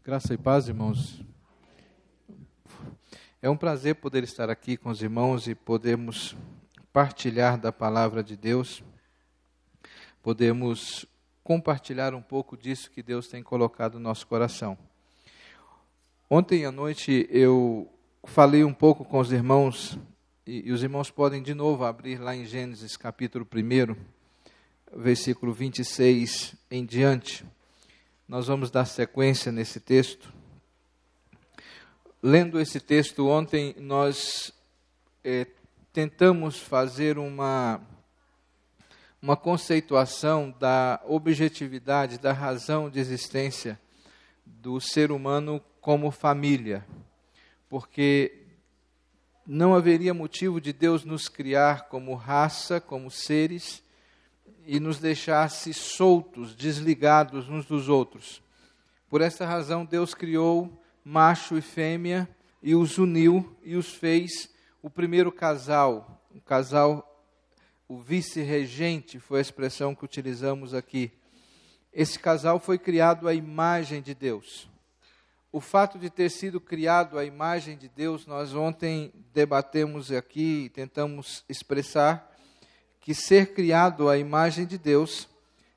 Graça e paz, irmãos. É um prazer poder estar aqui com os irmãos e podermos partilhar da palavra de Deus, podemos compartilhar um pouco disso que Deus tem colocado no nosso coração. Ontem à noite eu falei um pouco com os irmãos, e os irmãos podem de novo abrir lá em Gênesis capítulo 1, versículo 26 em diante. Nós vamos dar sequência nesse texto. Lendo esse texto ontem, nós tentamos fazer uma conceituação da objetividade, da razão de existência do ser humano como família. Porque não haveria motivo de Deus nos criar como raça, como seres, e nos deixasse soltos, desligados uns dos outros. Por essa razão, Deus criou macho e fêmea e os uniu e os fez o primeiro casal. O vice-regente foi a expressão que utilizamos aqui. Esse casal foi criado à imagem de Deus. O fato de ter sido criado à imagem de Deus, nós ontem debatemos aqui e tentamos expressar que ser criado à imagem de Deus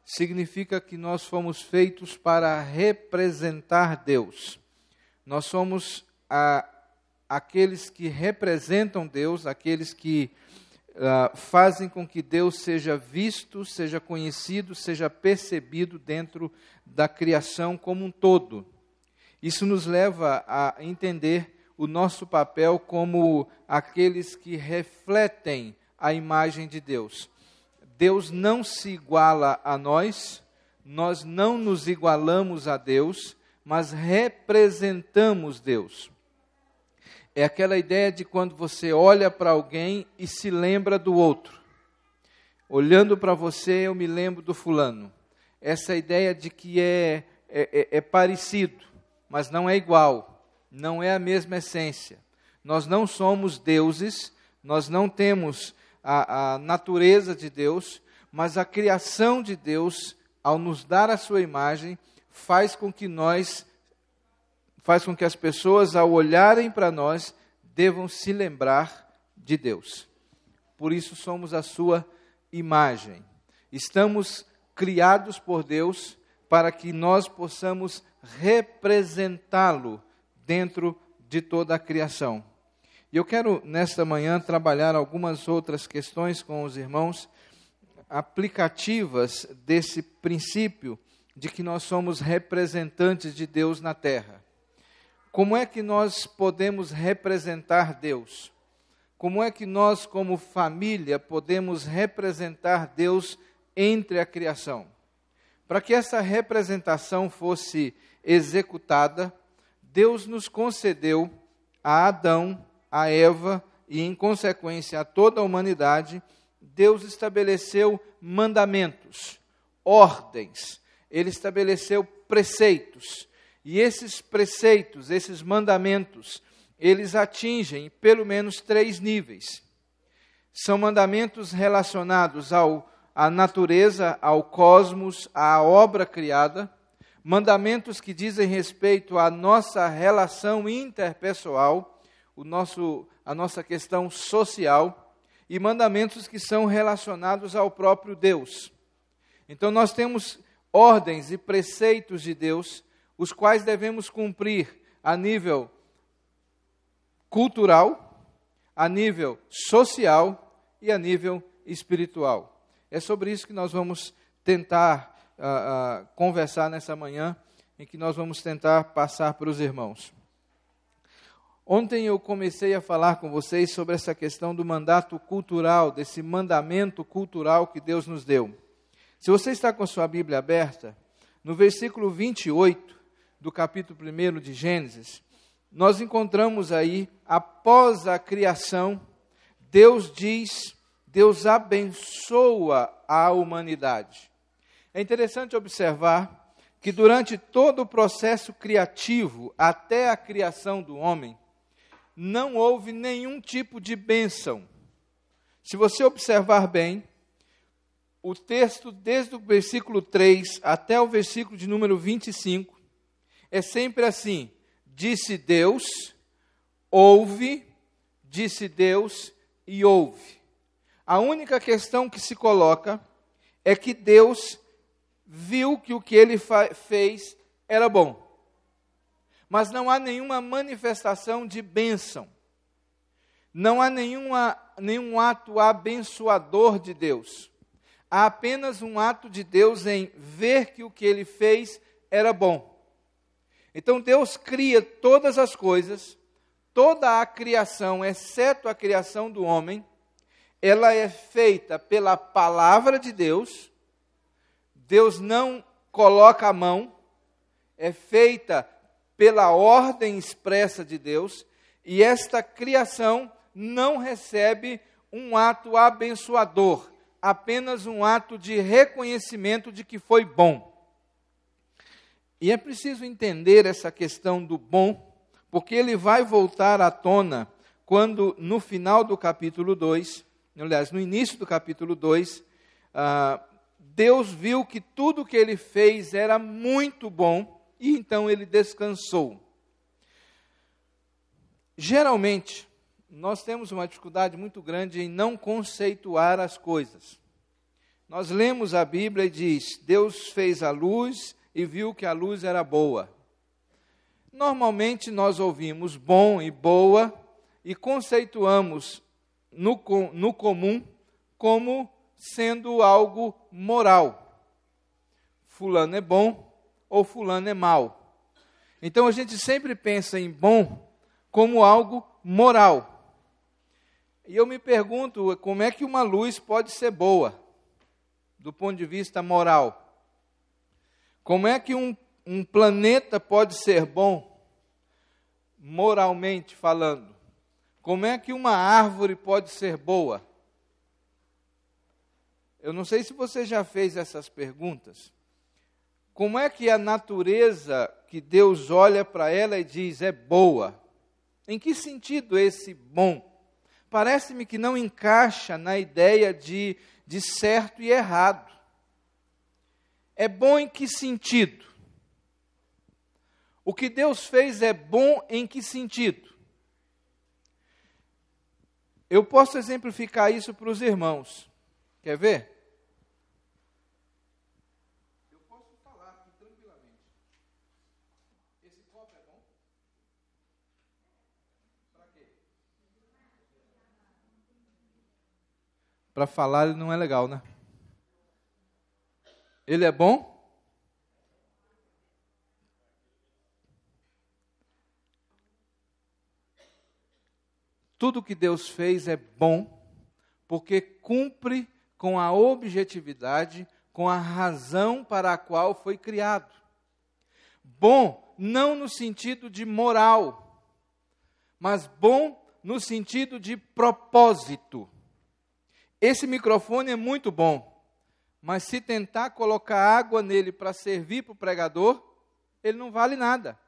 significa que nós fomos feitos para representar Deus. Nós somos aqueles que representam Deus, aqueles que fazem com que Deus seja visto, seja conhecido, seja percebido dentro da criação como um todo. Isso nos leva a entender o nosso papel como aqueles que refletem a imagem de Deus. Deus não se iguala a nós não nos igualamos a Deus, mas representamos Deus. É aquela ideia de quando você olha para alguém e se lembra do outro. Olhando para você, eu me lembro do fulano. Essa ideia de que é parecido, mas não é igual, não é a mesma essência. Nós não somos deuses, nós não temos a natureza de Deus, mas a criação de Deus, ao nos dar a sua imagem, faz com que as pessoas, ao olharem para nós, devam se lembrar de Deus. Por isso somos a sua imagem. Estamos criados por Deus para que nós possamos representá-lo dentro de toda a criação. E eu quero, nesta manhã, trabalhar algumas outras questões com os irmãos, aplicativas desse princípio de que nós somos representantes de Deus na terra. Como é que nós podemos representar Deus? Como é que nós, como família, podemos representar Deus entre a criação? Para que essa representação fosse executada, Deus nos concedeu a Adão, a Eva e, em consequência, a toda a humanidade, Deus estabeleceu mandamentos, ordens, Ele estabeleceu preceitos. E esses preceitos, esses mandamentos, eles atingem pelo menos 3 níveis. São mandamentos relacionados à natureza, ao cosmos, à obra criada, mandamentos que dizem respeito à nossa relação interpessoal, a nossa questão social, e mandamentos que são relacionados ao próprio Deus. Então nós temos ordens e preceitos de Deus, os quais devemos cumprir a nível cultural, a nível social e a nível espiritual. É sobre isso que nós vamos tentar conversar nessa manhã, em que nós vamos tentar passar para os irmãos. Ontem eu comecei a falar com vocês sobre essa questão do mandato cultural, desse mandamento cultural que Deus nos deu. Se você está com a sua Bíblia aberta, no versículo 28 do capítulo 1 de Gênesis, nós encontramos aí, após a criação, Deus abençoa a humanidade. É interessante observar que durante todo o processo criativo, até a criação do homem, não houve nenhum tipo de bênção. Se você observar bem, o texto, desde o versículo 3 até o versículo de número 25, é sempre assim: disse Deus, ouve, disse Deus e ouve. A única questão que se coloca é que Deus viu que o que ele fez era bom. Mas não há nenhuma manifestação de bênção. Não há nenhum ato abençoador de Deus. Há apenas um ato de Deus em ver que o que ele fez era bom. Então Deus cria todas as coisas, toda a criação, exceto a criação do homem, ela é feita pela palavra de Deus. Deus não coloca a mão, é feita pela ordem expressa de Deus, e esta criação não recebe um ato abençoador, apenas um ato de reconhecimento de que foi bom. E é preciso entender essa questão do bom, porque ele vai voltar à tona quando, no final do capítulo 2, aliás, no início do capítulo 2, Deus viu que tudo que ele fez era muito bom, e então ele descansou. Geralmente, nós temos uma dificuldade muito grande em não conceituar as coisas. Nós lemos a Bíblia e diz: Deus fez a luz e viu que a luz era boa. Normalmente nós ouvimos bom e boa e conceituamos no comum como sendo algo moral. Fulano é bom ou fulano é mau. Então a gente sempre pensa em bom como algo moral. E eu me pergunto, como é que uma luz pode ser boa, do ponto de vista moral? Como é que um planeta pode ser bom, moralmente falando? Como é que uma árvore pode ser boa? Eu não sei se você já fez essas perguntas. Como é que a natureza, que Deus olha para ela e diz, é boa? Em que sentido esse bom? Parece-me que não encaixa na ideia de certo e errado. É bom em que sentido? O que Deus fez é bom em que sentido? Eu posso exemplificar isso para os irmãos. Quer ver? Eu posso falar aqui tranquilamente. Esse copo é bom? Para quê? Para falar ele não é legal, né? Ele é bom? Tudo que Deus fez é bom, porque cumpre com a objetividade, com a razão para a qual foi criado. Bom, não no sentido de moral, mas bom no sentido de propósito. Esse microfone é muito bom, mas se tentar colocar água nele para servir para o pregador, ele não vale nada.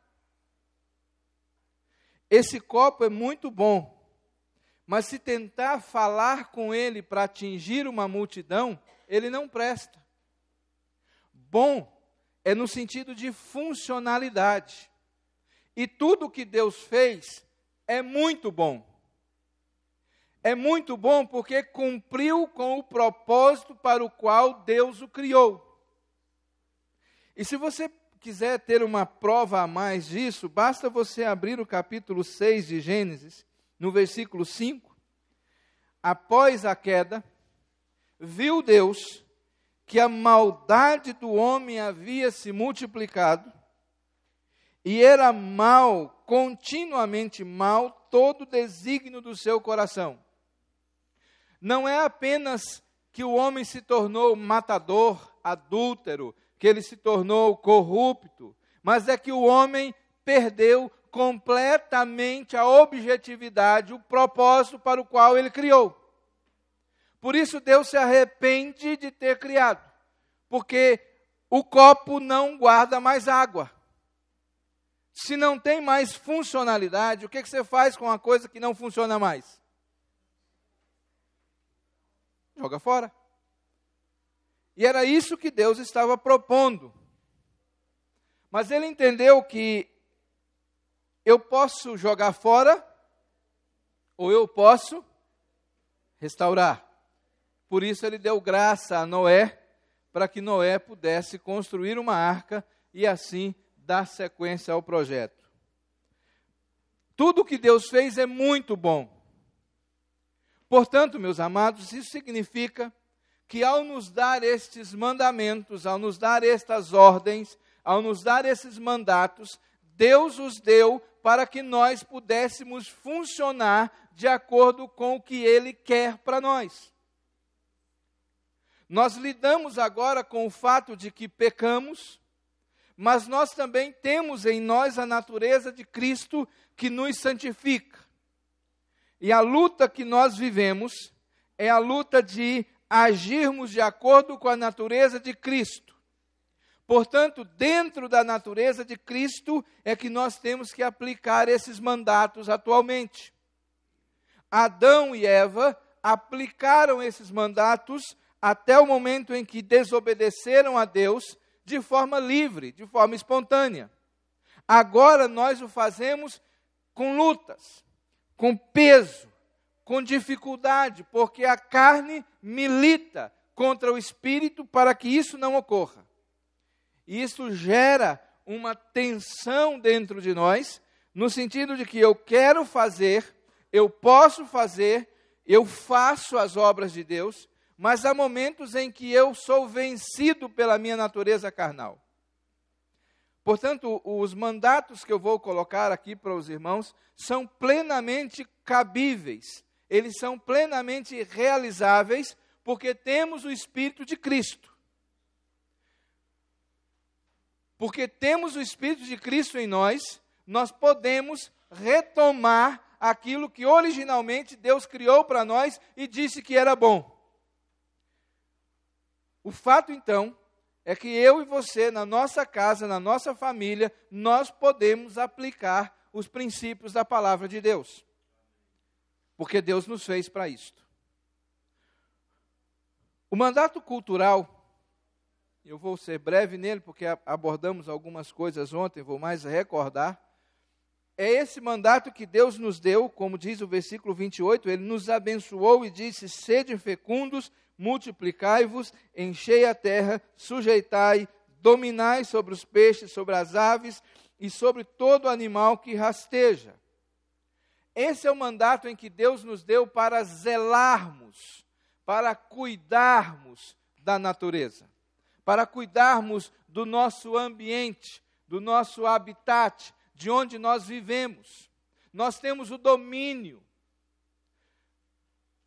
Esse copo é muito bom, mas se tentar falar com ele para atingir uma multidão, ele não presta. Bom é no sentido de funcionalidade. E tudo que Deus fez é muito bom. É muito bom porque cumpriu com o propósito para o qual Deus o criou. E se você quiser ter uma prova a mais disso, basta você abrir o capítulo 6 de Gênesis, no versículo 5, após a queda, viu Deus que a maldade do homem havia se multiplicado, e era mal, continuamente mal, todo o desígnio do seu coração. Não é apenas que o homem se tornou matador, adúltero, que ele se tornou corrupto, mas é que o homem perdeu completamente a objetividade, o propósito para o qual ele criou. Por isso Deus se arrepende de ter criado, porque o copo não guarda mais água. Se não tem mais funcionalidade, o que você faz com uma coisa que não funciona mais? Joga fora. E era isso que Deus estava propondo. Mas ele entendeu que eu posso jogar fora ou eu posso restaurar. Por isso ele deu graça a Noé, para que Noé pudesse construir uma arca e assim dar sequência ao projeto. Tudo que Deus fez é muito bom. Portanto, meus amados, isso significa que ao nos dar estes mandamentos, ao nos dar estas ordens, ao nos dar esses mandatos, Deus os deu para que nós pudéssemos funcionar de acordo com o que Ele quer para nós. Nós lidamos agora com o fato de que pecamos, mas nós também temos em nós a natureza de Cristo que nos santifica. E a luta que nós vivemos é a luta de agirmos de acordo com a natureza de Cristo. Portanto, dentro da natureza de Cristo é que nós temos que aplicar esses mandatos atualmente. Adão e Eva aplicaram esses mandatos até o momento em que desobedeceram a Deus de forma livre, de forma espontânea. Agora nós o fazemos com lutas, com peso, com dificuldade, porque a carne milita contra o espírito para que isso não ocorra. E isso gera uma tensão dentro de nós, no sentido de que eu quero fazer, eu posso fazer, eu faço as obras de Deus, mas há momentos em que eu sou vencido pela minha natureza carnal. Portanto, os mandatos que eu vou colocar aqui para os irmãos são plenamente cabíveis, eles são plenamente realizáveis, porque temos o Espírito de Cristo. Porque temos o Espírito de Cristo em nós, nós podemos retomar aquilo que originalmente Deus criou para nós e disse que era bom. O fato, então, é que eu e você, na nossa casa, na nossa família, nós podemos aplicar os princípios da palavra de Deus. Porque Deus nos fez para isto. O mandato cultural, eu vou ser breve nele, porque abordamos algumas coisas ontem, vou mais recordar. É esse mandato que Deus nos deu, como diz o versículo 28, Ele nos abençoou e disse: sede fecundos, multiplicai-vos, enchei a terra, sujeitai, dominai sobre os peixes, sobre as aves e sobre todo animal que rasteja. Esse é o mandato em que Deus nos deu para zelarmos, para cuidarmos da natureza, para cuidarmos do nosso ambiente, do nosso habitat, de onde nós vivemos. Nós temos o domínio.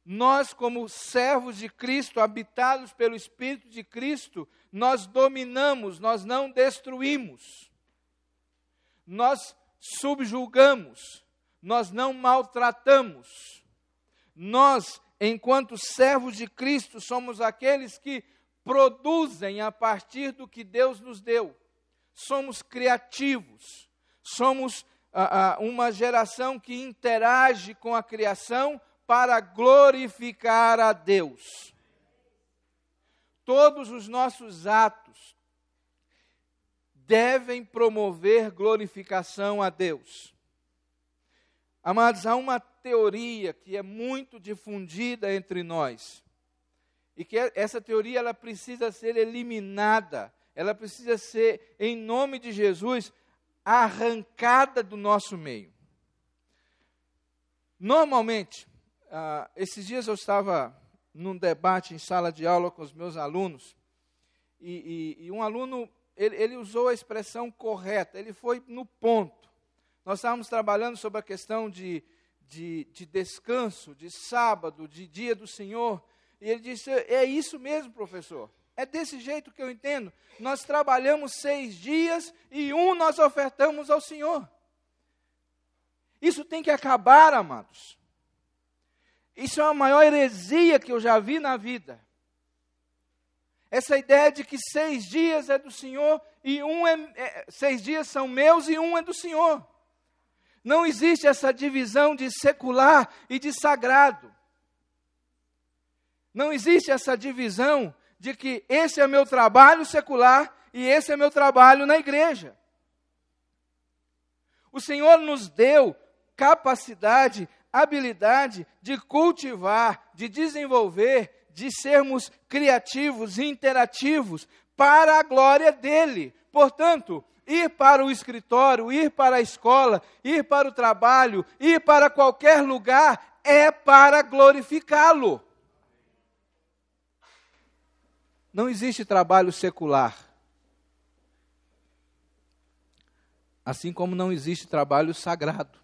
Nós, como servos de Cristo, habitados pelo Espírito de Cristo, nós dominamos, nós não destruímos. Nós subjugamos, nós não maltratamos. Nós, enquanto servos de Cristo, somos aqueles que produzem a partir do que Deus nos deu. Somos criativos, somos uma geração que interage com a criação para glorificar a Deus. Todos os nossos atos devem promover glorificação a Deus. Amados, há uma teoria que é muito difundida entre nós, e que essa teoria ela precisa ser eliminada, ela precisa ser, em nome de Jesus, arrancada do nosso meio. Normalmente, esses dias eu estava num debate em sala de aula com os meus alunos, e um aluno, ele usou a expressão correta, ele foi no ponto. Nós estávamos trabalhando sobre a questão de descanso, de sábado, de dia do Senhor, e ele disse: é isso mesmo, professor, é desse jeito que eu entendo. Nós trabalhamos 6 dias e 1 nós ofertamos ao Senhor. Isso tem que acabar, amados. Isso é a maior heresia que eu já vi na vida. Essa ideia de que 6 dias é do Senhor e 6 dias são meus e 1 é do Senhor. Não existe essa divisão de secular e de sagrado. Não existe essa divisão de que esse é meu trabalho secular e esse é meu trabalho na igreja. O Senhor nos deu capacidade, habilidade de cultivar, de desenvolver, de sermos criativos, interativos, para a glória dEle. Portanto, ir para o escritório, ir para a escola, ir para o trabalho, ir para qualquer lugar, é para glorificá-lo. Não existe trabalho secular. Assim como não existe trabalho sagrado.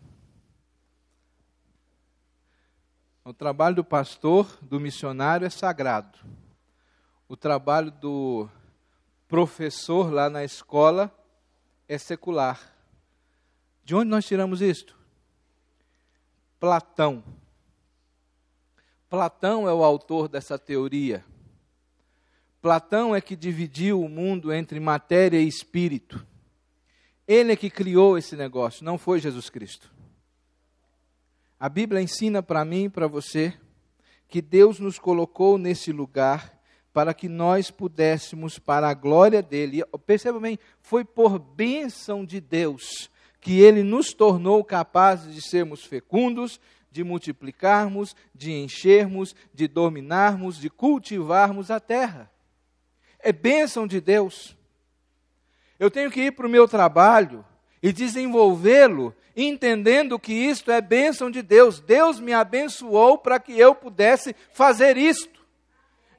O trabalho do pastor, do missionário é sagrado. O trabalho do professor lá na escola é secular. De onde nós tiramos isto? Platão. Platão é o autor dessa teoria. Platão é que dividiu o mundo entre matéria e espírito. Ele é que criou esse negócio, não foi Jesus Cristo. A Bíblia ensina para mim e para você que Deus nos colocou nesse lugar para que nós pudéssemos, para a glória dEle, perceba bem, foi por bênção de Deus que Ele nos tornou capazes de sermos fecundos, de multiplicarmos, de enchermos, de dominarmos, de cultivarmos a terra. É bênção de Deus. Eu tenho que ir para o meu trabalho e desenvolvê-lo, entendendo que isto é bênção de Deus. Deus me abençoou para que eu pudesse fazer isto.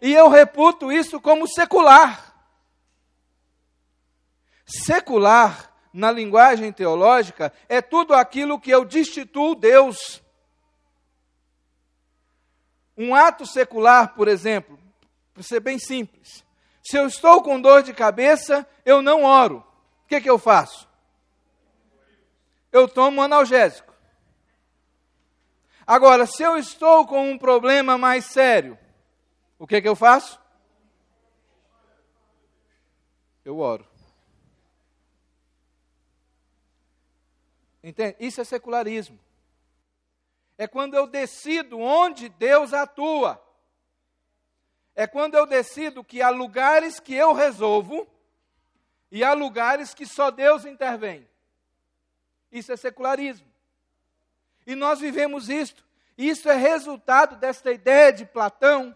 E eu reputo isso como secular. Secular, na linguagem teológica, é tudo aquilo que eu destituo Deus. Um ato secular, por exemplo, para ser bem simples. Se eu estou com dor de cabeça, eu não oro. O que eu faço? Eu tomo um analgésico. Agora, se eu estou com um problema mais sério, o que eu faço? Eu oro. Entende? Isso é secularismo. É quando eu decido onde Deus atua. É quando eu decido que há lugares que eu resolvo e há lugares que só Deus intervém. Isso é secularismo. E nós vivemos isto. Isso é resultado desta ideia de Platão,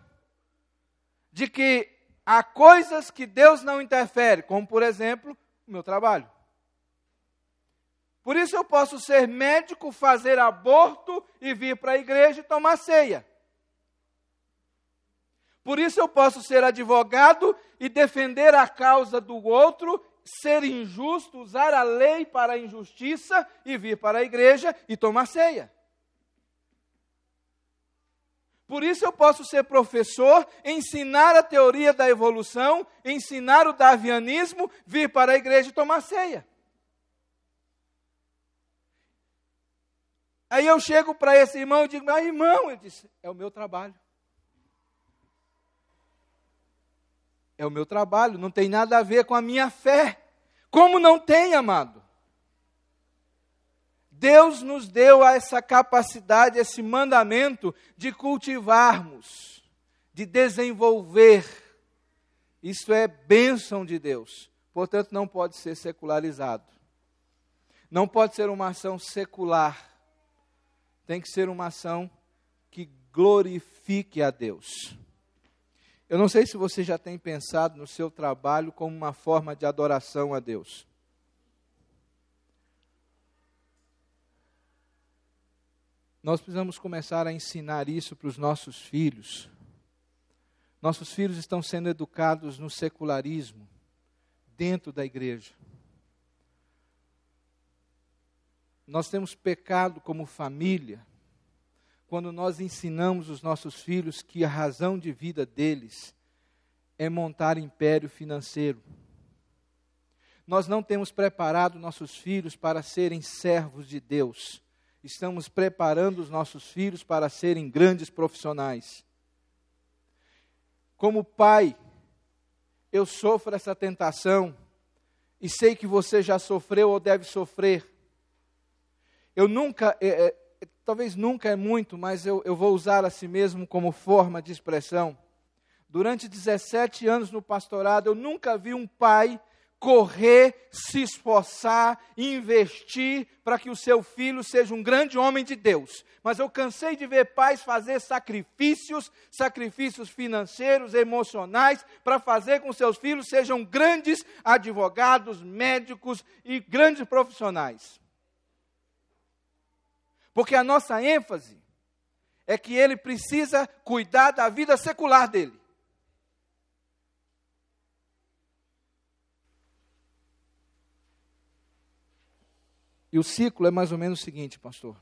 de que há coisas que Deus não interfere, como, por exemplo, o meu trabalho. Por isso eu posso ser médico, fazer aborto e vir para a igreja e tomar ceia. Por isso eu posso ser advogado e defender a causa do outro, ser injusto, usar a lei para a injustiça e vir para a igreja e tomar ceia. Por isso eu posso ser professor, ensinar a teoria da evolução, ensinar o darwinismo, vir para a igreja e tomar ceia. Aí eu chego para esse irmão e digo, meu irmão, ele disse, é o meu trabalho. É o meu trabalho, não tem nada a ver com a minha fé. Como não tem, amado? Deus nos deu essa capacidade, esse mandamento de cultivarmos, de desenvolver. Isso é bênção de Deus. Portanto, não pode ser secularizado. Não pode ser uma ação secular. Tem que ser uma ação que glorifique a Deus. Eu não sei se você já tem pensado no seu trabalho como uma forma de adoração a Deus. Nós precisamos começar a ensinar isso para os nossos filhos. Nossos filhos estão sendo educados no secularismo, dentro da igreja. Nós temos pecado como família, quando nós ensinamos os nossos filhos que a razão de vida deles é montar império financeiro. Nós não temos preparado nossos filhos para serem servos de Deus. Estamos preparando os nossos filhos para serem grandes profissionais. Como pai, eu sofro essa tentação e sei que você já sofreu ou deve sofrer. Eu nunca, talvez nunca é muito, mas eu vou usar a si mesmo como forma de expressão. Durante 17 anos no pastorado, eu nunca vi um pai correr, se esforçar, investir para que o seu filho seja um grande homem de Deus. Mas eu cansei de ver pais fazer sacrifícios financeiros, emocionais, para fazer com que seus filhos sejam grandes advogados, médicos e grandes profissionais. Porque a nossa ênfase é que ele precisa cuidar da vida secular dele. E o ciclo é mais ou menos o seguinte, pastor.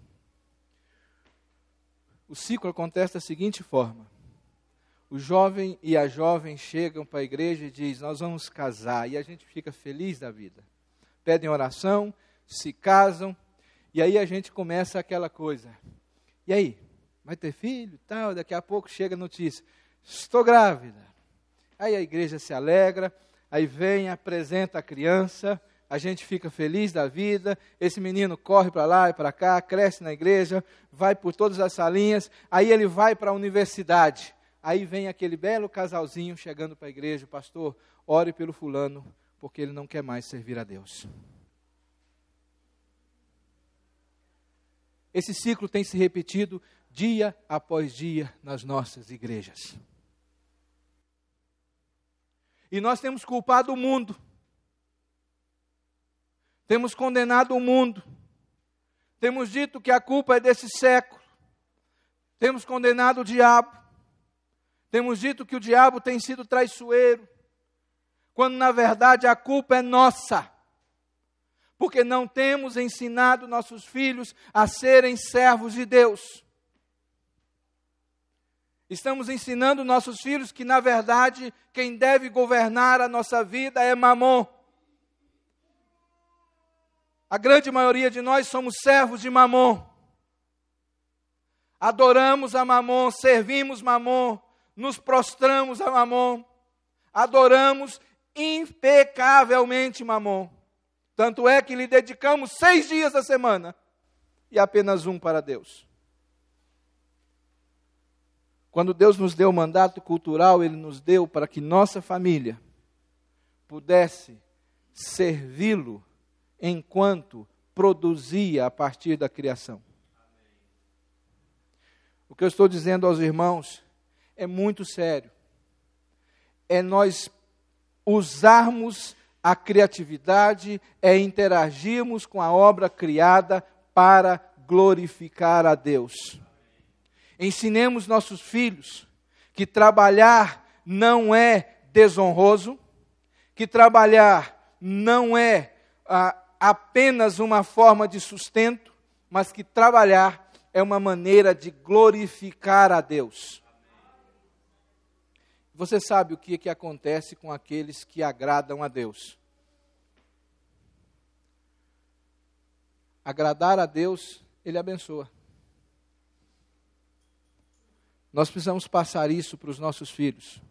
O ciclo acontece da seguinte forma. O jovem e a jovem chegam para a igreja e dizem, nós vamos casar. E a gente fica feliz da vida. Pedem oração, se casam. E aí a gente começa aquela coisa. E aí? Vai ter filho? Tal? Daqui a pouco chega a notícia. Estou grávida. Aí a igreja se alegra. Aí vem, apresenta a criança. A gente fica feliz da vida, esse menino corre para lá e para cá, cresce na igreja, vai por todas as salinhas, aí ele vai para a universidade. Aí vem aquele belo casalzinho chegando para a igreja, pastor, ore pelo fulano, porque ele não quer mais servir a Deus. Esse ciclo tem se repetido dia após dia nas nossas igrejas. E nós temos culpado o mundo. Temos condenado o mundo. Temos dito que a culpa é desse século. Temos condenado o diabo. Temos dito que o diabo tem sido traiçoeiro. Quando na verdade a culpa é nossa. Porque não temos ensinado nossos filhos a serem servos de Deus. Estamos ensinando nossos filhos que na verdade quem deve governar a nossa vida é Mamon. A grande maioria de nós somos servos de Mamon. Adoramos a Mamon, servimos Mamon, nos prostramos a Mamon, adoramos impecavelmente Mamon. Tanto é que lhe dedicamos 6 dias da semana e apenas um para Deus. Quando Deus nos deu o mandato cultural, Ele nos deu para que nossa família pudesse servi-lo enquanto produzia a partir da criação. O que eu estou dizendo aos irmãos é muito sério. É nós usarmos a criatividade, é interagirmos com a obra criada para glorificar a Deus. Ensinemos nossos filhos que trabalhar não é desonroso, que trabalhar não é apenas uma forma de sustento, mas que trabalhar é uma maneira de glorificar a Deus. Você sabe o que acontece com aqueles que agradam a Deus? Agradar a Deus, Ele abençoa. Nós precisamos passar isso para os nossos filhos.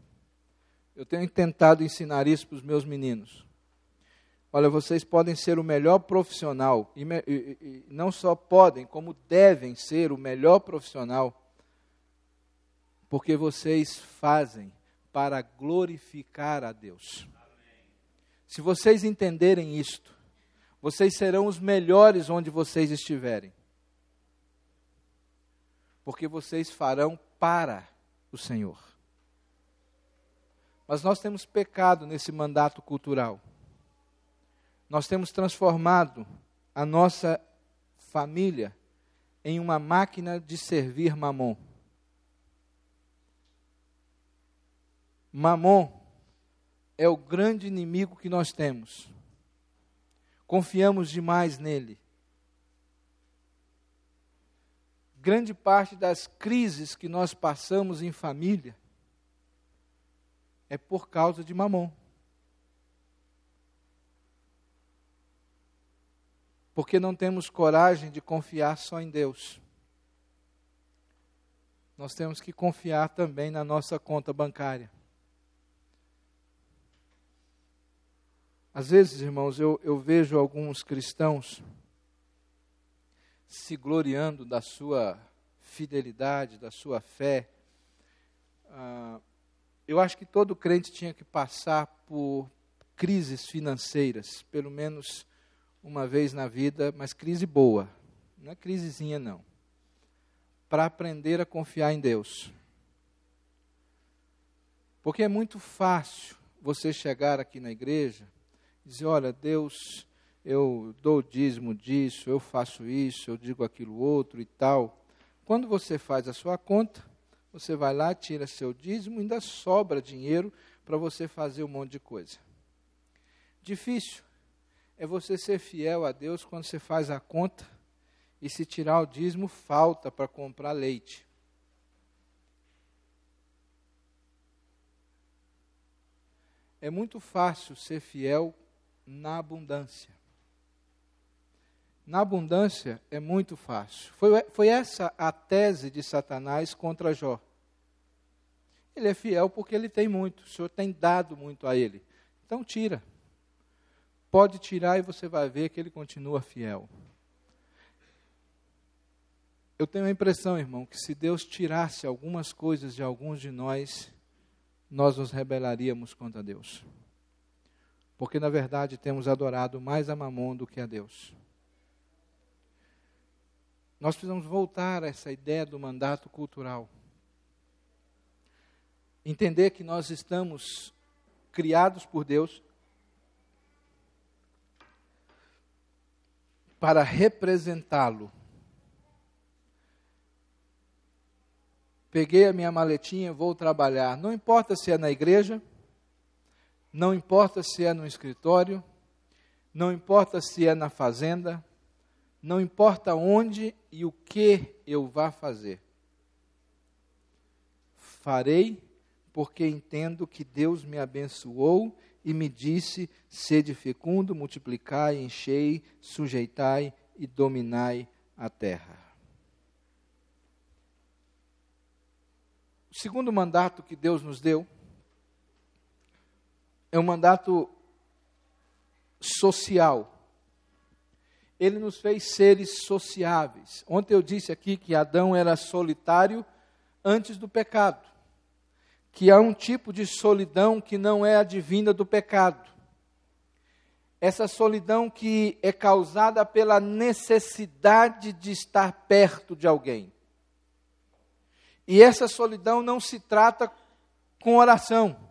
Eu tenho tentado ensinar isso para os meus meninos. Olha, vocês podem ser o melhor profissional, e não só podem, como devem ser o melhor profissional, porque vocês fazem para glorificar a Deus. Se vocês entenderem isto, vocês serão os melhores onde vocês estiverem, porque vocês farão para o Senhor. Mas nós temos pecado nesse mandato cultural. Nós temos transformado a nossa família em uma máquina de servir Mamon. Mamon é o grande inimigo que nós temos. Confiamos demais nele. Grande parte das crises que nós passamos em família é por causa de Mamon. Porque não temos coragem de confiar só em Deus. Nós temos que confiar também na nossa conta bancária. Às vezes, irmãos, eu vejo alguns cristãos se gloriando da sua fidelidade, da sua fé. Eu acho que todo crente tinha que passar por crises financeiras, pelo menos uma vez na vida, mas crise boa, não é crisezinha não, para aprender a confiar em Deus. Porque é muito fácil você chegar aqui na igreja e dizer, olha, Deus, eu dou o dízimo disso, eu faço isso, eu digo aquilo outro e tal. Quando você faz a sua conta, você vai lá, tira seu dízimo, ainda sobra dinheiro para você fazer um monte de coisa. Difícil é você ser fiel a Deus quando você faz a conta e se tirar o dízimo, falta para comprar leite. É muito fácil ser fiel na abundância. Na abundância é muito fácil. Foi essa a tese de Satanás contra Jó. Ele é fiel porque ele tem muito. O Senhor tem dado muito a ele. Então tira. Pode tirar e você vai ver que ele continua fiel. Eu tenho a impressão, irmão, que se Deus tirasse algumas coisas de alguns de nós nos rebelaríamos contra Deus. Porque, na verdade, temos adorado mais a Mamon do que a Deus. Nós precisamos voltar a essa ideia do mandato cultural. Entender que nós estamos criados por Deus para representá-lo. Peguei a minha maletinha, vou trabalhar. Não importa se é na igreja, não importa se é no escritório, não importa se é na fazenda, não importa onde e o que eu vá fazer. Farei porque entendo que Deus me abençoou e me disse, sede fecundo, multiplicai, enchei, sujeitai e dominai a terra. O segundo mandato que Deus nos deu é um mandato social. Ele nos fez seres sociáveis. Ontem eu disse aqui que Adão era solitário antes do pecado, que há um tipo de solidão que não é advinda do pecado. Essa solidão que é causada pela necessidade de estar perto de alguém. E essa solidão não se trata com oração.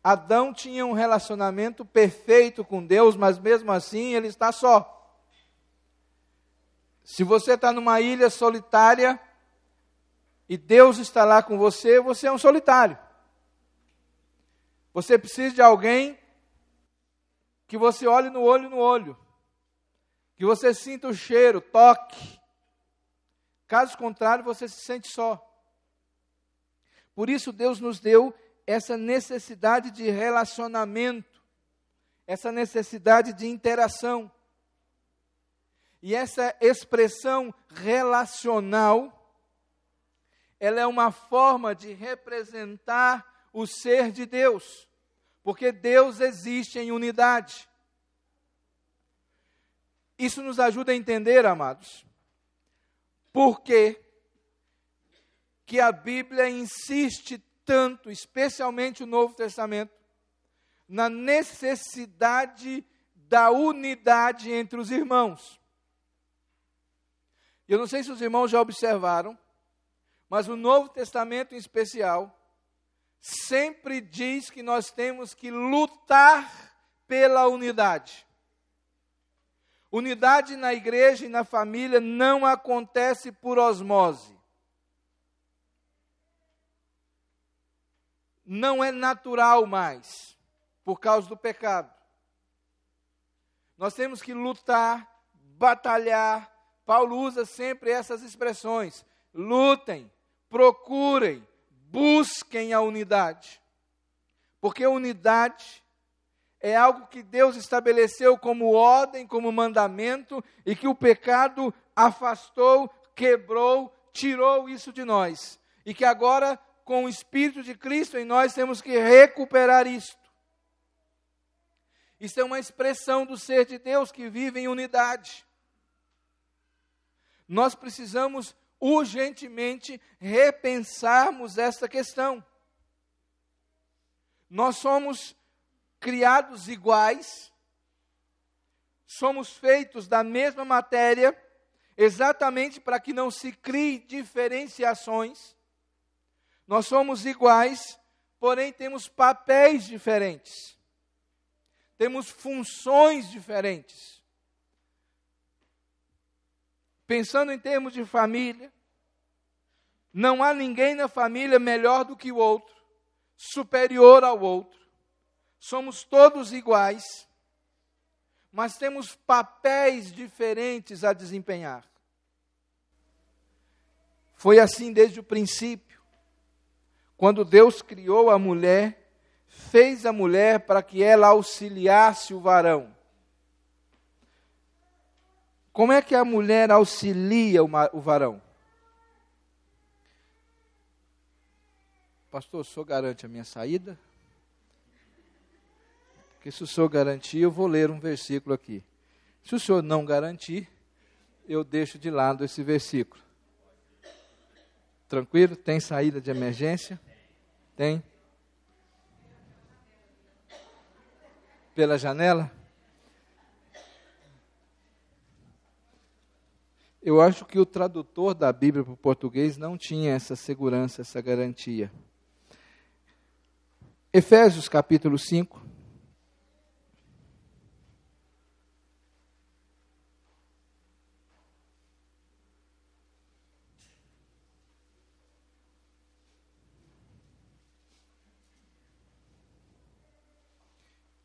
Adão tinha um relacionamento perfeito com Deus, mas mesmo assim ele está só. Se você está numa ilha solitária e Deus está lá com você, você é um solitário. Você precisa de alguém que você olhe no olho, que você sinta o cheiro, toque. Caso contrário, você se sente só. Por isso Deus nos deu essa necessidade de relacionamento, essa necessidade de interação. E essa expressão relacional, ela é uma forma de representar o ser de Deus, porque Deus existe em unidade. Isso nos ajuda a entender, amados, por que a Bíblia insiste tanto, especialmente o Novo Testamento, na necessidade da unidade entre os irmãos. Eu não sei se os irmãos já observaram, mas o Novo Testamento em especial sempre diz que nós temos que lutar pela unidade. Unidade na igreja e na família não acontece por osmose. Não é natural mais, por causa do pecado. Nós temos que lutar, batalhar. Paulo usa sempre essas expressões. Lutem, procurem, busquem a unidade. Porque a unidade é algo que Deus estabeleceu como ordem, como mandamento, e que o pecado afastou, quebrou, tirou isso de nós. E que agora, com o Espírito de Cristo em nós, temos que recuperar isto. Isso é uma expressão do ser de Deus que vive em unidade. Nós precisamos urgentemente repensarmos esta questão. Nós somos criados iguais, somos feitos da mesma matéria, exatamente para que não se crie diferenciações. Nós somos iguais, porém temos papéis diferentes. Temos funções diferentes. Pensando em termos de família, não há ninguém na família melhor do que o outro, superior ao outro. Somos todos iguais, mas temos papéis diferentes a desempenhar. Foi assim desde o princípio. Quando Deus criou a mulher, fez a mulher para que ela auxiliasse o varão. Como é que a mulher auxilia o varão? Pastor, o senhor garante a minha saída? Porque se o senhor garantir, eu vou ler um versículo aqui. Se o senhor não garantir, eu deixo de lado esse versículo. Tranquilo? Tem saída de emergência? Tem? Pela janela? Eu acho que o tradutor da Bíblia para o português não tinha essa segurança, essa garantia. Efésios capítulo 5.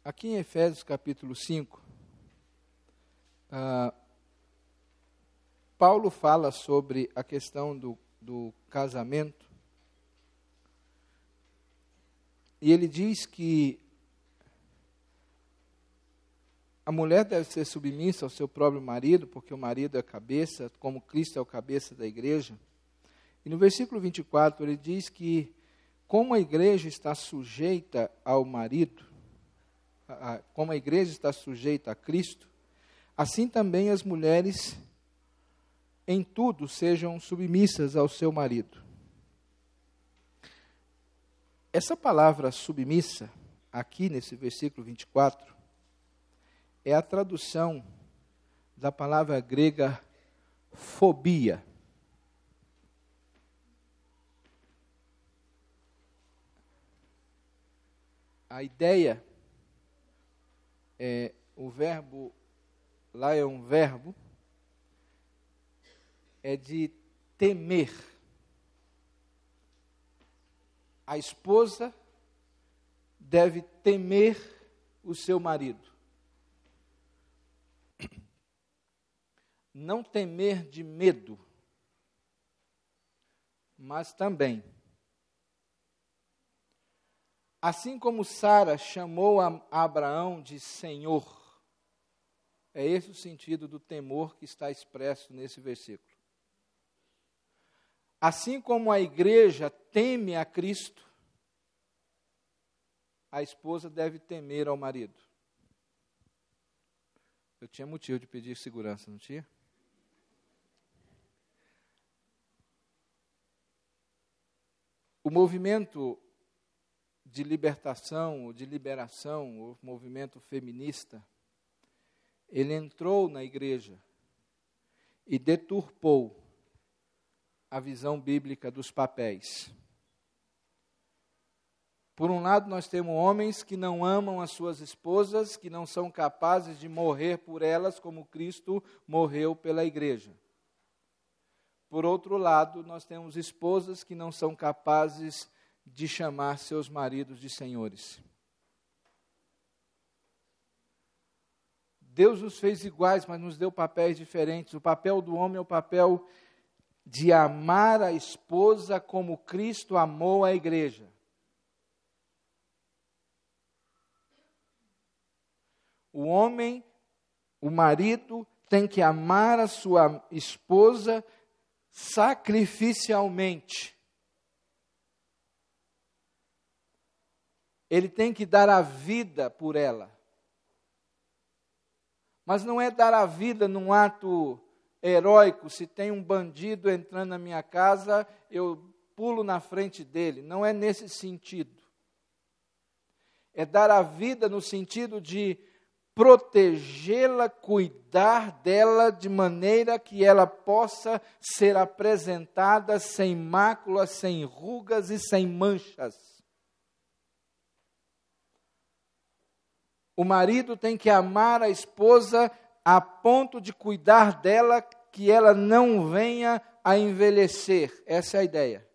Aqui em Efésios capítulo 5, Paulo fala sobre a questão do casamento. E ele diz que a mulher deve ser submissa ao seu próprio marido, porque o marido é a cabeça, como Cristo é o cabeça da igreja. E no versículo 24 ele diz que como a igreja está sujeita ao marido, como a igreja está sujeita a Cristo, assim também as mulheres em tudo sejam submissas ao seu marido. Essa palavra submissa, aqui nesse versículo 24, é a tradução da palavra grega fobia. A ideia o verbo, lá é um verbo, é de temer. A esposa deve temer o seu marido. Não temer de medo, mas também. Assim como Sara chamou a Abraão de Senhor, é esse o sentido do temor que está expresso nesse versículo. Assim como a igreja teme a Cristo, a esposa deve temer ao marido. Eu tinha motivo de pedir segurança, não tinha? O movimento de libertação, ou de liberação, o movimento feminista, ele entrou na igreja e deturpou a visão bíblica dos papéis. Por um lado, nós temos homens que não amam as suas esposas, que não são capazes de morrer por elas como Cristo morreu pela igreja. Por outro lado, nós temos esposas que não são capazes de chamar seus maridos de senhores. Deus nos fez iguais, mas nos deu papéis diferentes. O papel do homem é o papel de amar a esposa como Cristo amou a igreja. O homem, o marido, tem que amar a sua esposa sacrificialmente. Ele tem que dar a vida por ela. Mas não é dar a vida num ato heróico. Se tem um bandido entrando na minha casa, eu pulo na frente dele. Não é nesse sentido. é dar a vida no sentido de protegê-la, cuidar dela de maneira que ela possa ser apresentada sem máculas, sem rugas e sem manchas. O marido tem que amar a esposa a ponto de cuidar dela, que ela não venha a envelhecer. Essa é a ideia.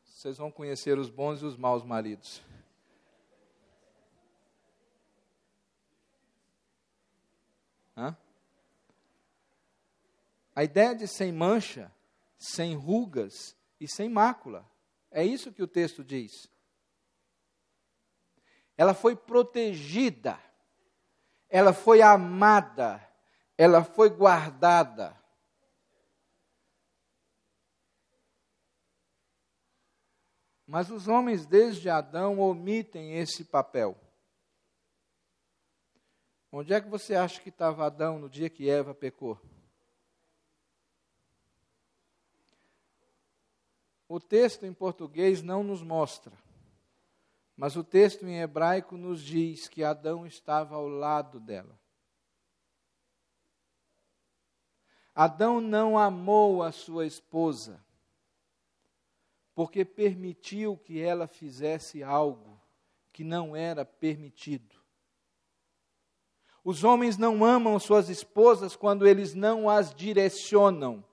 Vocês vão conhecer os bons e os maus maridos. A ideia de sem mancha, sem rugas e sem mácula. É isso que o texto diz. Ela foi protegida, ela foi amada, ela foi guardada. Mas os homens desde Adão omitem esse papel. Onde é que você acha que estava Adão no dia que Eva pecou? O texto em português não nos mostra, mas o texto em hebraico nos diz que Adão estava ao lado dela. Adão não amou a sua esposa, porque permitiu que ela fizesse algo que não era permitido. Os homens não amam suas esposas quando eles não as direcionam.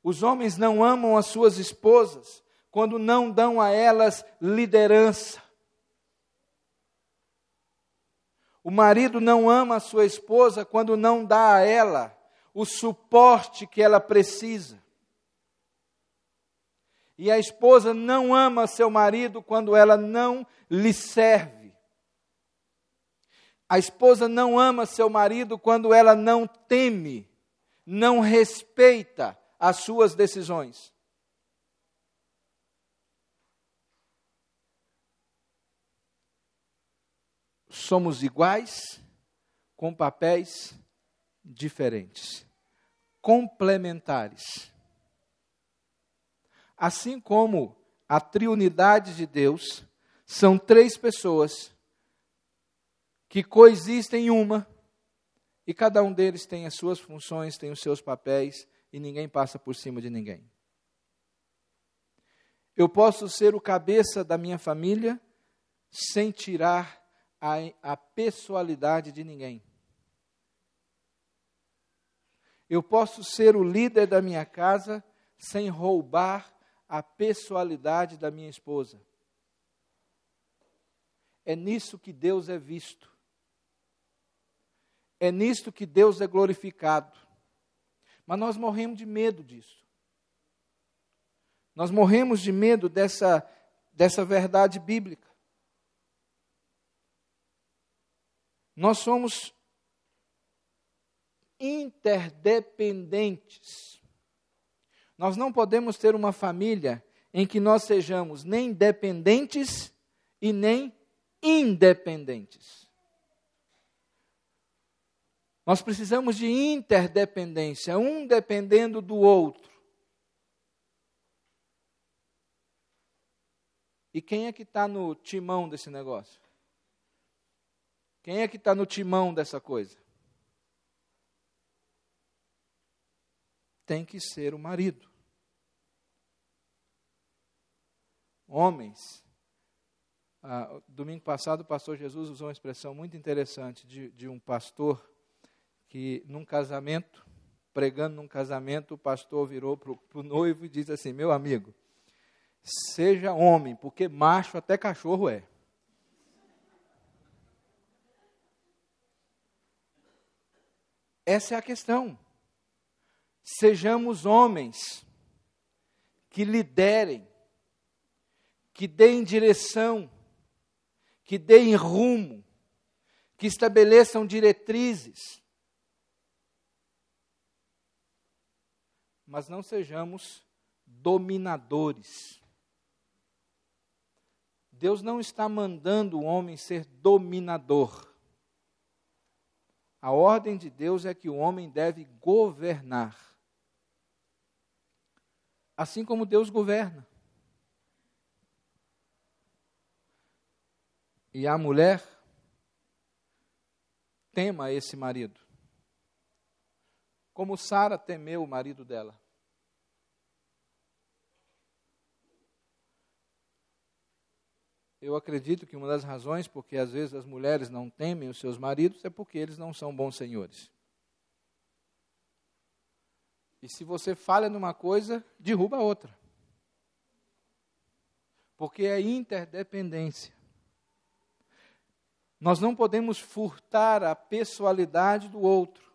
Os homens não amam as suas esposas quando não dão a elas liderança. O marido não ama a sua esposa quando não dá a ela o suporte que ela precisa. E a esposa não ama seu marido quando ela não lhe serve. A esposa não ama seu marido quando ela não teme, não respeita as suas decisões. Somos iguais, com papéis diferentes, complementares. Assim como a triunidade de Deus, são três pessoas que coexistem em uma, e cada um deles tem as suas funções, tem os seus papéis, e ninguém passa por cima de ninguém. Eu posso ser o cabeça da minha família, sem tirar a pessoalidade de ninguém. Eu posso ser o líder da minha casa, sem roubar a pessoalidade da minha esposa. É nisso que Deus é visto. É nisto que Deus é glorificado. Mas nós morremos de medo disso. Nós morremos de medo dessa verdade bíblica. Nós somos interdependentes. Nós não podemos ter uma família em que nós sejamos nem dependentes e nem independentes. Nós precisamos de interdependência, um dependendo do outro. E quem é que está no timão desse negócio? Quem é que está no timão dessa coisa? Tem que ser o marido. Homens, domingo passado o pastor Jesus usou uma expressão muito interessante de um pastor que num casamento, pregando num casamento, o pastor virou para o noivo e disse assim: meu amigo, seja homem, porque macho até cachorro é. Essa é a questão. Sejamos homens que liderem, que deem direção, que deem rumo, que estabeleçam diretrizes. Mas não sejamos dominadores. Deus não está mandando o homem ser dominador. A ordem de Deus é que o homem deve governar. assim como Deus governa. E a mulher tema esse marido, como Sara temeu o marido dela. Eu acredito que uma das razões porque às vezes as mulheres não temem os seus maridos é porque eles não são bons senhores. E se você falha numa coisa, derruba a outra. Porque é interdependência. Nós não podemos furtar a pessoalidade do outro.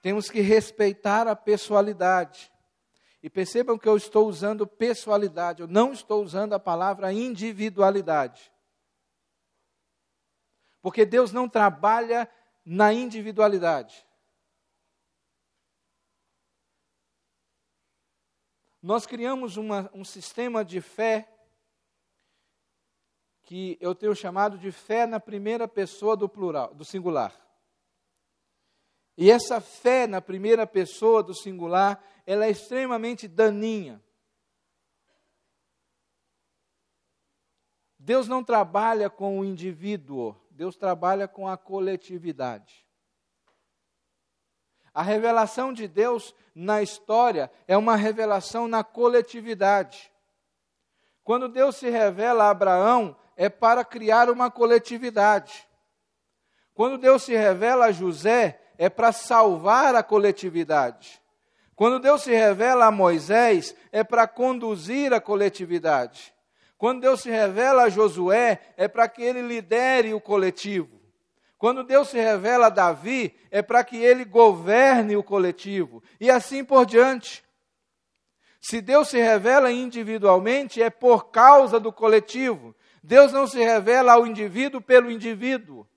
Temos que respeitar a pessoalidade. E percebam que eu estou usando pessoalidade, eu não estou usando a palavra individualidade. Porque Deus não trabalha na individualidade. Nós criamos um sistema de fé que eu tenho chamado de fé na primeira pessoa do plural, do singular. E essa fé na primeira pessoa do singular, ela é extremamente daninha. Deus não trabalha com o indivíduo, Deus trabalha com a coletividade. A revelação de Deus na história é uma revelação na coletividade. Quando Deus se revela a Abraão, é para criar uma coletividade. Quando Deus se revela a José, é para salvar a coletividade. Quando Deus se revela a Moisés, é para conduzir a coletividade. Quando Deus se revela a Josué, é para que ele lidere o coletivo. Quando Deus se revela a Davi, é para que ele governe o coletivo. E assim por diante. Se Deus se revela individualmente, é por causa do coletivo. Deus não se revela ao indivíduo pelo indivíduo.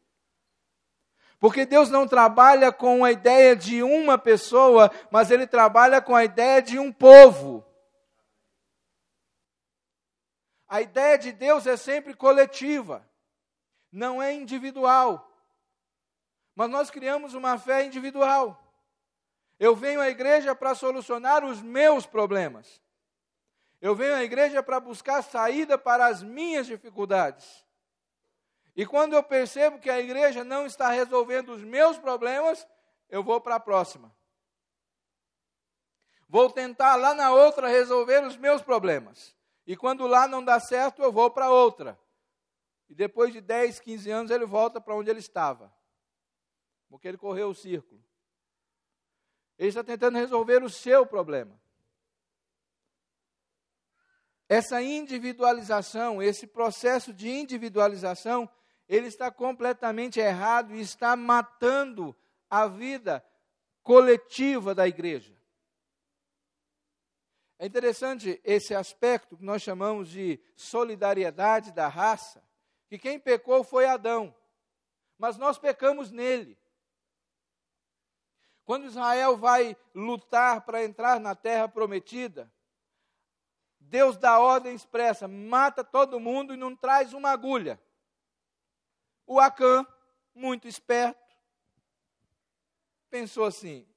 Porque Deus não trabalha com a ideia de uma pessoa, mas Ele trabalha com a ideia de um povo. A ideia de Deus é sempre coletiva, não é individual. Mas nós criamos uma fé individual. Eu venho à igreja para solucionar os meus problemas. Eu venho à igreja para buscar saída para as minhas dificuldades. E quando eu percebo que a igreja não está resolvendo os meus problemas, eu vou para a próxima. Vou tentar lá na outra resolver os meus problemas. E quando lá não dá certo, eu vou para outra. E depois de 10, 15 anos, ele volta para onde ele estava. Porque ele correu o círculo. Ele está tentando resolver o seu problema. Essa individualização, esse processo de individualização, ele está completamente errado e está matando a vida coletiva da igreja. É interessante esse aspecto que nós chamamos de solidariedade da raça, que quem pecou foi Adão, mas nós pecamos nele. Quando Israel vai lutar para entrar na terra prometida, Deus dá ordem expressa, mata todo mundo e não traz uma agulha. O Acã, muito esperto, pensou assim,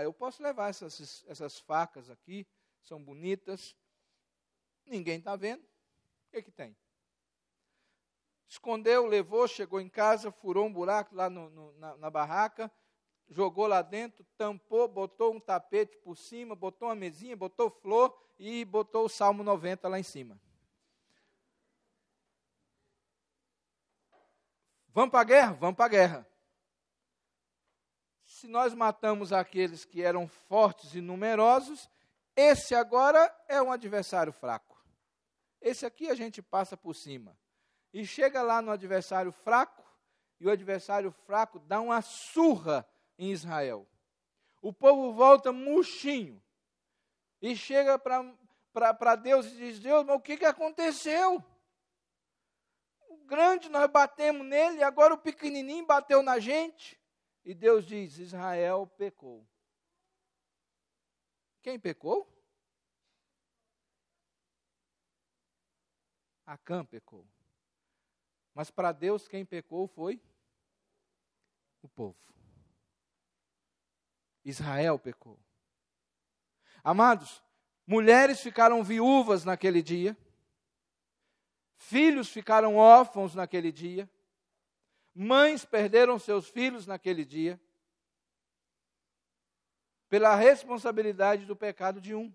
eu posso levar essas facas aqui, são bonitas, ninguém está vendo, o que tem? Escondeu, levou, chegou em casa, furou um buraco lá na barraca, jogou lá dentro, tampou, botou um tapete por cima, botou uma mesinha, botou flor e botou o Salmo 90 lá em cima. Vamos para a guerra? Vamos para a guerra. Se nós matamos aqueles que eram fortes e numerosos, esse agora é um adversário fraco. Esse aqui a gente passa por cima. E chega lá no adversário fraco, e o adversário fraco dá uma surra em Israel. O povo volta murchinho. E chega para Deus e diz, Deus, mas o que aconteceu? O grande nós batemos nele, agora o pequenininho bateu na gente. E Deus diz, Israel pecou. Quem pecou? Acã pecou. Mas para Deus quem pecou foi o povo. Israel pecou. Amados, Mulheres ficaram viúvas naquele dia. Filhos ficaram órfãos naquele dia. Mães perderam seus filhos naquele dia. Pela responsabilidade do pecado de um.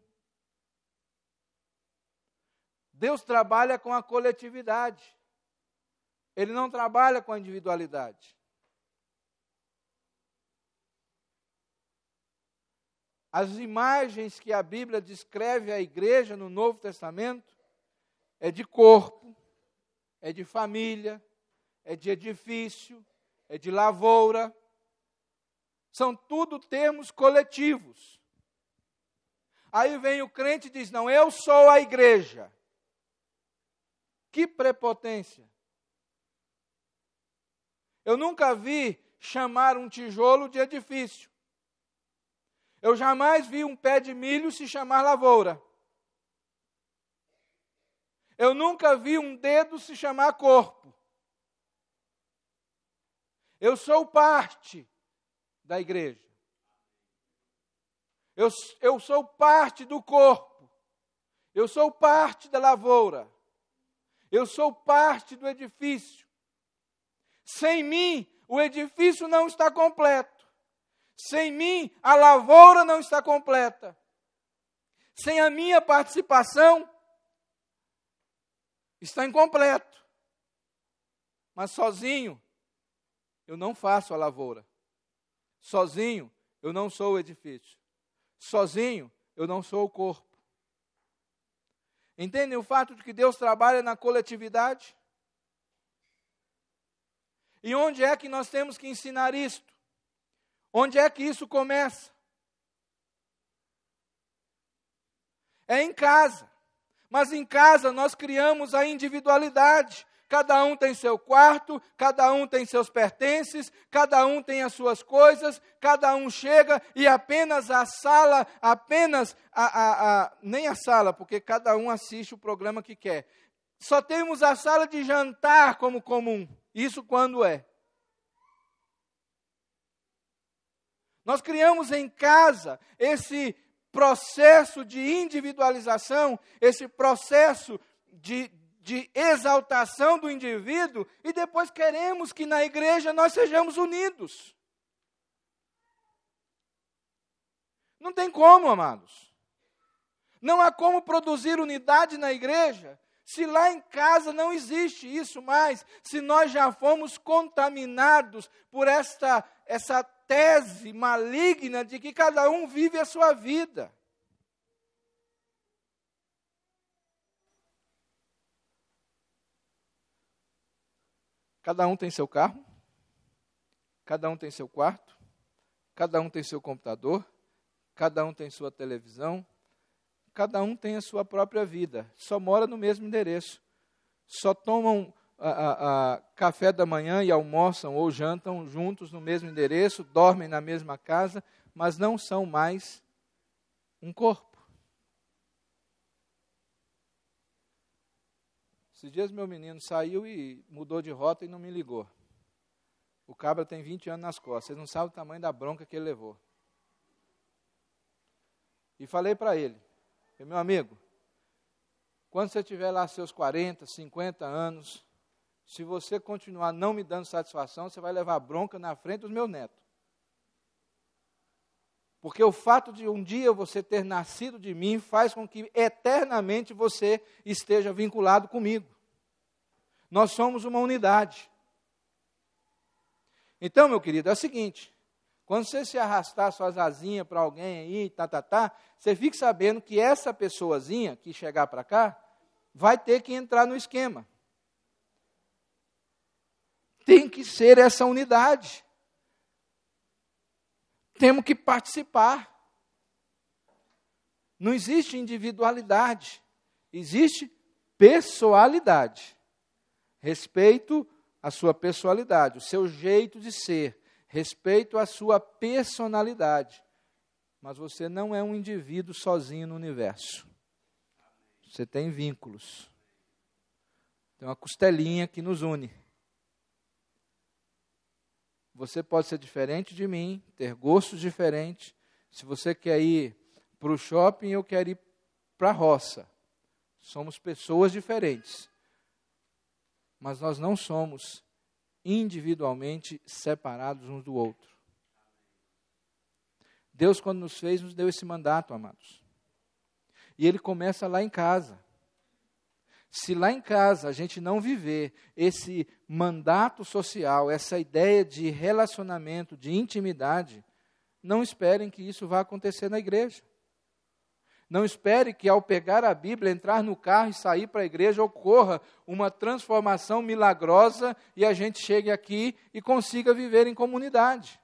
Deus trabalha com a coletividade. Ele não trabalha com a individualidade. As imagens que a Bíblia descreve a igreja no Novo Testamento é de corpo, é de família, é de edifício, é de lavoura. São tudo termos coletivos. Aí vem o crente e diz, não, eu sou a igreja. Que prepotência. Eu nunca vi chamar um tijolo de edifício. Eu jamais vi um pé de milho se chamar lavoura. Eu nunca vi um dedo se chamar corpo. Eu sou parte da igreja. Eu sou parte do corpo. Eu sou parte da lavoura. Eu sou parte do edifício. Sem mim, o edifício não está completo. Sem mim, a lavoura não está completa. Sem a minha participação, está incompleto. Mas sozinho, eu não faço a lavoura. Sozinho, eu não sou o edifício. Sozinho, eu não sou o corpo. Entendem o fato de que Deus trabalha na coletividade? E onde é que nós temos que ensinar isto? Onde é que isso começa? É em casa. Mas em casa nós criamos a individualidade. Cada um tem seu quarto, cada um tem seus pertences, cada um tem as suas coisas, cada um chega e apenas a sala, nem a sala, porque cada um assiste o programa que quer. Só temos a sala de jantar como comum. Isso quando é? Nós criamos em casa esse processo de individualização, esse processo de exaltação do indivíduo, e depois queremos que na igreja nós sejamos unidos. Não tem como, amados. Não há como produzir unidade na igreja, se lá em casa não existe isso mais, se nós já fomos contaminados por essa tese maligna de que cada um vive a sua vida. Cada um tem seu carro, cada um tem seu quarto, cada um tem seu computador, cada um tem sua televisão, cada um tem a sua própria vida, só mora no mesmo endereço, só tomam café da manhã e almoçam ou jantam juntos no mesmo endereço, dormem na mesma casa, mas não são mais um corpo. Esses dias meu menino saiu e mudou de rota e não me ligou. O cabra tem 20 anos nas costas, vocês não sabem o tamanho da bronca que ele levou. E falei para ele, meu amigo, quando você tiver lá seus 40, 50 anos, se você continuar não me dando satisfação, você vai levar bronca na frente dos meus netos. Porque o fato de um dia você ter nascido de mim faz com que eternamente você esteja vinculado comigo. Nós somos uma unidade. Então, meu querido, é o seguinte, quando você se arrastar suas asinhas para alguém aí, você fique sabendo que essa pessoazinha que chegar para cá, vai ter que entrar no esquema. Tem que ser essa unidade. Temos que participar. Não existe individualidade, existe pessoalidade. Respeito à sua pessoalidade, o seu jeito de ser, respeito à sua personalidade. Mas você não é um indivíduo sozinho no universo. Você tem vínculos. Tem uma costelinha que nos une. Você pode ser diferente de mim, ter gostos diferentes. Se você quer ir para o shopping, eu quero ir para a roça. Somos pessoas diferentes. Mas nós não somos individualmente separados uns do outro. Deus, quando nos fez, nos deu esse mandato, amados. E ele começa lá em casa. Se lá em casa a gente não viver esse mandato social, essa ideia de relacionamento, de intimidade, não esperem que isso vá acontecer na igreja. Não espere que ao pegar a Bíblia, entrar no carro e sair para a igreja, ocorra uma transformação milagrosa e a gente chegue aqui e consiga viver em comunidade.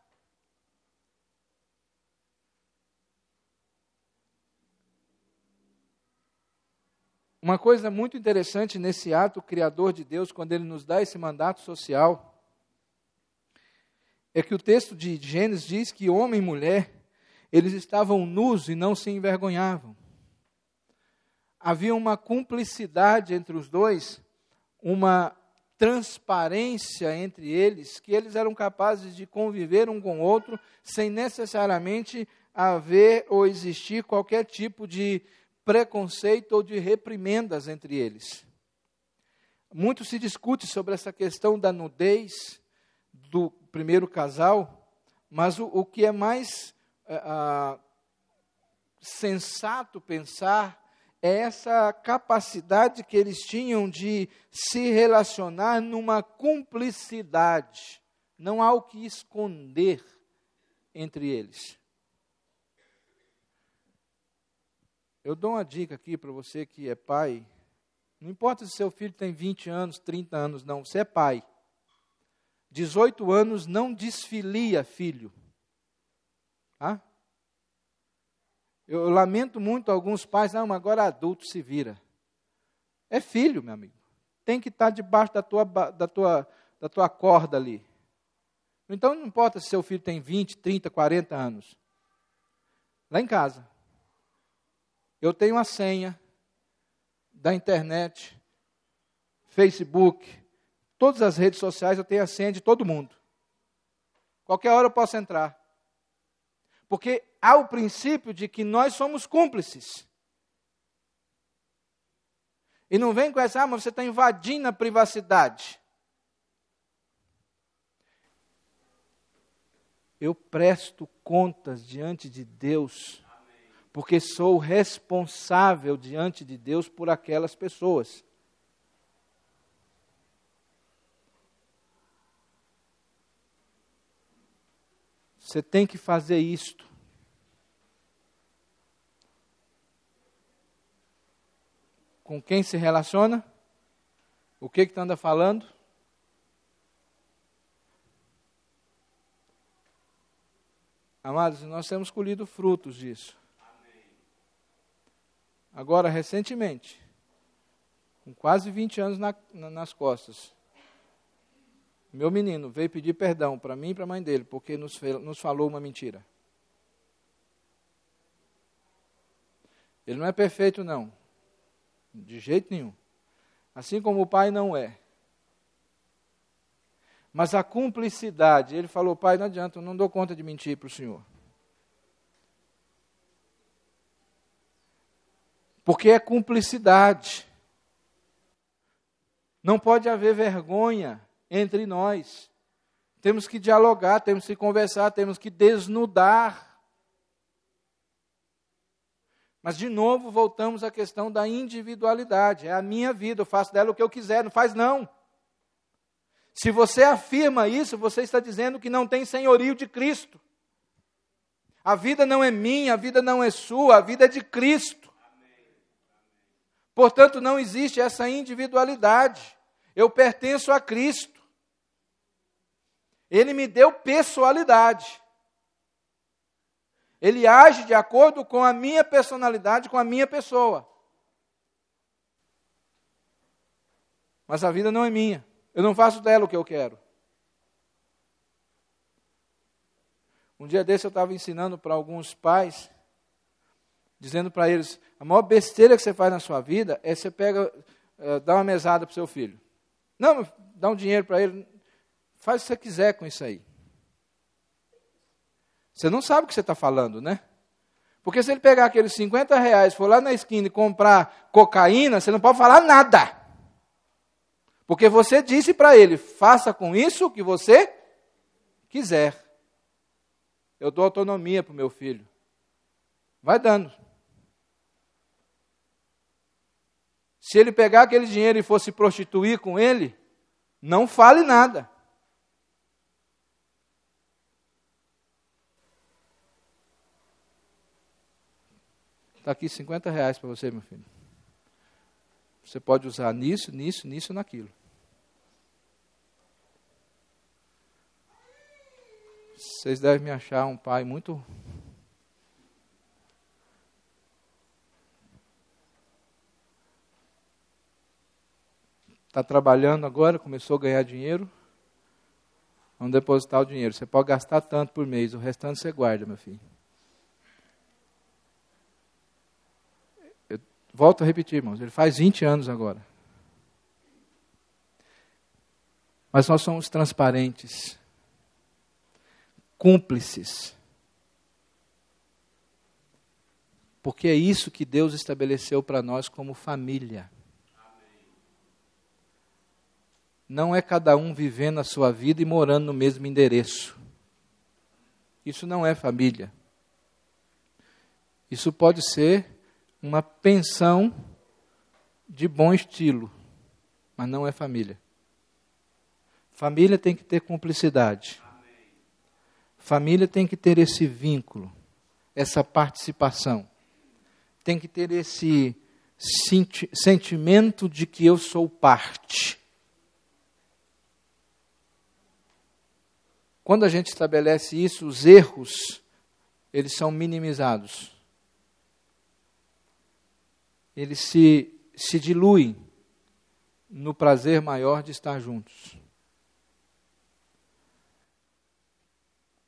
Uma coisa muito interessante nesse ato criador de Deus, quando Ele nos dá esse mandato social, é que o texto de Gênesis diz que homem e mulher, eles estavam nus e não se envergonhavam. Havia uma cumplicidade entre os dois, uma transparência entre eles, que eles eram capazes de conviver um com o outro, sem necessariamente haver ou existir qualquer tipo de preconceito ou de reprimendas entre eles. Muito se discute sobre essa questão da nudez do primeiro casal, mas o que é mais sensato pensar é essa capacidade que eles tinham de se relacionar numa cumplicidade. Não há o que esconder entre eles. Eu dou uma dica aqui para você que é pai. Não importa se seu filho tem 20 anos, 30 anos, não. Você é pai. 18 anos não desfilia filho. Tá? Eu lamento muito alguns pais, não, mas agora adulto se vira. É filho, meu amigo. Tem que estar debaixo da tua corda ali. Então não importa se seu filho tem 20, 30, 40 anos. Lá em casa. Eu tenho a senha da internet, Facebook, todas as redes sociais, eu tenho a senha de todo mundo. Qualquer hora eu posso entrar. Porque há o princípio de que nós somos cúmplices. E não vem com essa, mas você está invadindo a privacidade. Eu presto contas diante de Deus, porque sou responsável diante de Deus por aquelas pessoas. Você tem que fazer isto. Com quem se relaciona? O que tu anda falando? Amados, nós temos colhido frutos disso. Agora, recentemente, com quase 20 anos nas costas, meu menino veio pedir perdão para mim e para a mãe dele, porque nos falou uma mentira. Ele não é perfeito, não. De jeito nenhum. Assim como o pai não é. Mas a cumplicidade, ele falou, pai, não adianta, eu não dou conta de mentir para o senhor. Porque é cumplicidade. Não pode haver vergonha entre nós. Temos que dialogar, temos que conversar, temos que desnudar. Mas, de novo, voltamos à questão da individualidade. É a minha vida, eu faço dela o que eu quiser, não faz não. Se você afirma isso, você está dizendo que não tem senhorio de Cristo. A vida não é minha, a vida não é sua, a vida é de Cristo. Portanto, não existe essa individualidade. Eu pertenço a Cristo. Ele me deu pessoalidade. Ele age de acordo com a minha personalidade, com a minha pessoa. Mas a vida não é minha. Eu não faço dela o que eu quero. Um dia desse eu estava ensinando para alguns pais, dizendo para eles, a maior besteira que você faz na sua vida é você dá uma mesada para o seu filho. Não, dá um dinheiro para ele, faz o que você quiser com isso aí. Você não sabe o que você está falando, né? Porque se ele pegar aqueles 50 reais, for lá na esquina e comprar cocaína, você não pode falar nada. Porque você disse para ele, faça com isso o que você quiser. Eu dou autonomia para o meu filho. Vai dando. Se ele pegar aquele dinheiro e for se prostituir com ele, não fale nada. Está aqui 50 reais para você, meu filho. Você pode usar nisso, nisso, nisso, naquilo. Vocês devem me achar um pai muito... Está trabalhando agora, começou a ganhar dinheiro. Vamos depositar o dinheiro. Você pode gastar tanto por mês, o restante você guarda, meu filho. Eu volto a repetir, irmãos, ele faz 20 anos agora. Mas nós somos transparentes, cúmplices. Porque é isso que Deus estabeleceu para nós como família. Não é cada um vivendo a sua vida e morando no mesmo endereço. Isso não é família. Isso pode ser uma pensão de bom estilo, mas não é família. Família tem que ter cumplicidade. Família tem que ter esse vínculo, essa participação. Tem que ter esse sentimento de que eu sou parte. Quando a gente estabelece isso, os erros, eles são minimizados. Eles se diluem no prazer maior de estar juntos.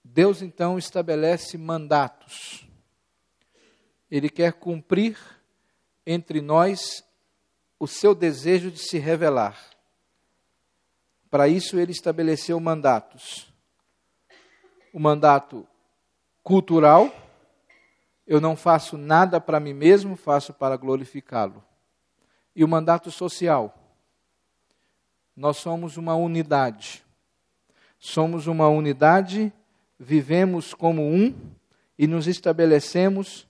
Deus, então, estabelece mandatos. Ele quer cumprir entre nós o seu desejo de se revelar. Para isso, ele estabeleceu mandatos. O mandato cultural, eu não faço nada para mim mesmo, faço para glorificá-lo. E o mandato social, nós somos uma unidade. Somos uma unidade, vivemos como um e nos estabelecemos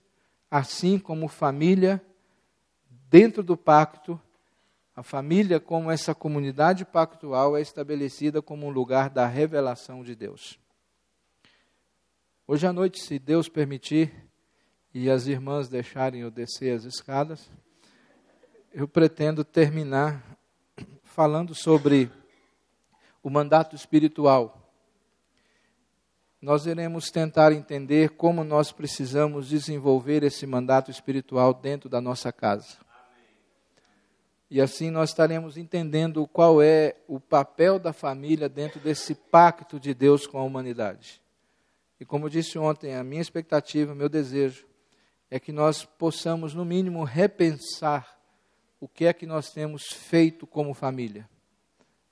assim como família dentro do pacto. A família, como essa comunidade pactual, é estabelecida como um lugar da revelação de Deus. Hoje à noite, se Deus permitir, e as irmãs deixarem eu descer as escadas, eu pretendo terminar falando sobre o mandato espiritual. Nós iremos tentar entender como nós precisamos desenvolver esse mandato espiritual dentro da nossa casa. E assim nós estaremos entendendo qual é o papel da família dentro desse pacto de Deus com a humanidade. E como eu disse ontem, a minha expectativa, o meu desejo, é que nós possamos, no mínimo, repensar o que é que nós temos feito como família.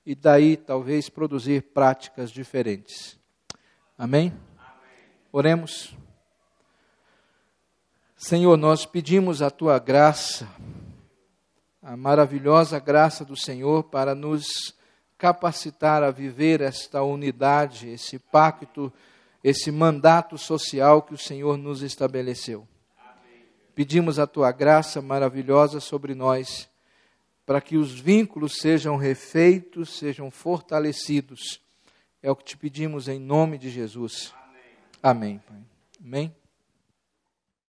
E daí, talvez, produzir práticas diferentes. Amém? Oremos. Senhor, nós pedimos a Tua graça, a maravilhosa graça do Senhor, para nos capacitar a viver esta unidade, esse pacto, esse mandato social que o Senhor nos estabeleceu. Amém. Pedimos a Tua graça maravilhosa sobre nós, para que os vínculos sejam refeitos, sejam fortalecidos. É o que te pedimos em nome de Jesus. Amém. Amém, Pai. Amém.